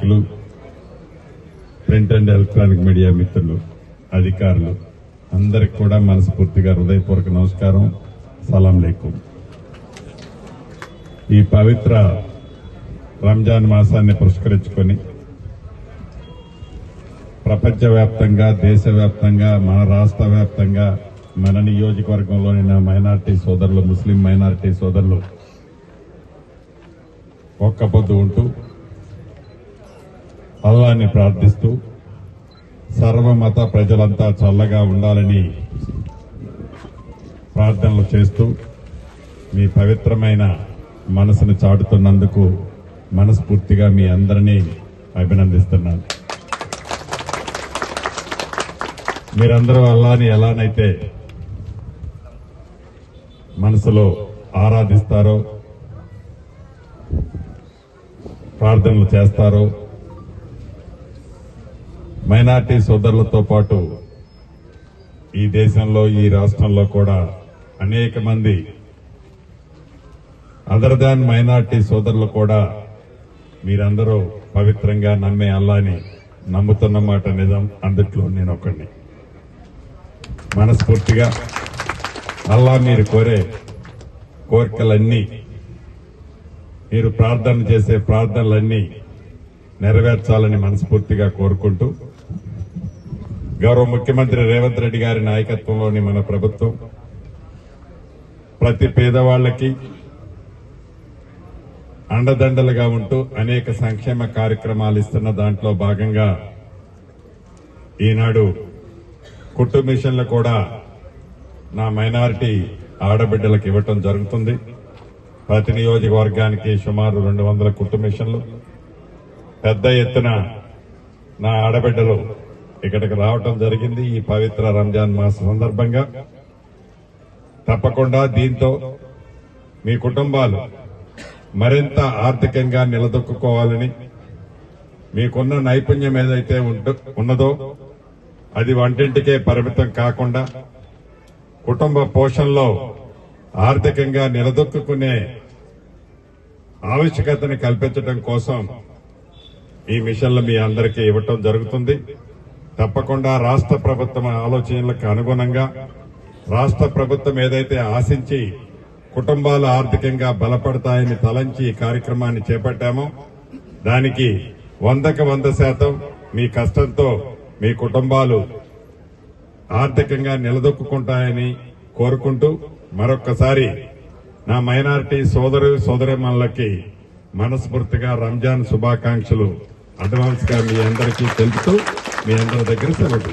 నాయకులు, print and electronic media మిత్రులు, అధికారులు అందరికి కూడా మనస్ఫూర్తిగా హృదయపూర్వక నమస్కారం, సలాం లేకుం. ఈ పవిత్ర రంజాన్ మాసాన్ని పురస్కరించుకొని ప్రపంచవ్యాప్తంగా, దేశవ్యాప్తంగా, మన రాష్ట్ర వ్యాప్తంగా, మన నియోజకవర్గంలోని నా మైనారిటీ సోదరులు, ముస్లిం మైనారిటీ సోదరులు ఒక్క పొద్దు ఉంటూ అల్లాహ్ని ప్రార్థిస్తూ సర్వమత ప్రజలంతా చల్లగా ఉండాలని ప్రార్థనలు చేస్తూ మీ పవిత్రమైన మనసును చాటుతున్నందుకు మనస్ఫూర్తిగా మీ అందరినీ అభినందిస్తున్నాను. మీరందరూ అల్లాహ్ని ఎలానైతే మనసులో ఆరాధిస్తారో, ప్రార్థనలు చేస్తారో, మైనార్టీ సోదరులతో పాటు ఈ దేశంలో, ఈ రాష్ట్రంలో కూడా అనేక మంది అదర్ దాన్ మైనార్టీ సోదరులు కూడా మీరందరూ పవిత్రంగా నమ్మే అల్లాని నమ్ముతున్న మాట నిజం. అందుట్లో నేను ఒకడిని. మనస్ఫూర్తిగా అల్లా మీరు కోరే కోరికలన్నీ, మీరు ప్రార్థన చేసే ప్రార్థనలన్నీ నెరవేర్చాలని మనస్ఫూర్తిగా కోరుకుంటూ, గౌరవ ముఖ్యమంత్రి రేవంత్ రెడ్డి గారి నాయకత్వంలోని మన ప్రభుత్వం ప్రతి పేదవాళ్లకి అండదండలుగా ఉంటూ అనేక సంక్షేమ కార్యక్రమాలు ఇస్తున్న దాంట్లో భాగంగా ఈనాడు కుట్టు మిషన్లు కూడా నా మైనారిటీ ఆడబిడ్డలకు ఇవ్వటం జరుగుతుంది. ప్రతి నియోజకవర్గానికి సుమారు 200 కుట్టు మిషన్లు. పెద్ద ఎత్తున నా ఆడబిడ్డలు ఇక్కడికి రావటం జరిగింది ఈ పవిత్ర రంజాన్ మాస సందర్భంగా. తప్పకుండా దీంతో మీ కుటుంబాలు మరింత ఆర్థికంగా నిలదొక్కుకోవాలని, మీకున్న నైపుణ్యం ఏదైతే ఉన్నదో అది వంటింటికే పరిమితం కాకుండా కుటుంబ పోషణలో ఆర్థికంగా నిలదొక్కునే ఆవశ్యకతని కల్పించడం కోసం ఈ మిషన్లు మీ అందరికీ ఇవ్వటం జరుగుతుంది. తప్పకుండా రాష్ట్ర ప్రభుత్వం ఆలోచనలకు అనుగుణంగా రాష్ట్ర ప్రభుత్వం ఏదైతే ఆశించి కుటుంబాలు ఆర్థికంగా బలపడతాయని తలంచి ఈ కార్యక్రమాన్ని చేపట్టామో దానికి 100కి 100% మీ కష్టంతో మీ కుటుంబాలు ఆర్థికంగా నిలదొక్కుంటాయని కోరుకుంటూ మరొక్కసారి నా మైనారిటీ సోదరీమణులకి మనస్ఫూర్తిగా రంజాన్ శుభాకాంక్షలు అడ్వాన్స్ గా మీ అందరికీ తెలుపుతూ మీ అందరి దగ్గర సెలవు.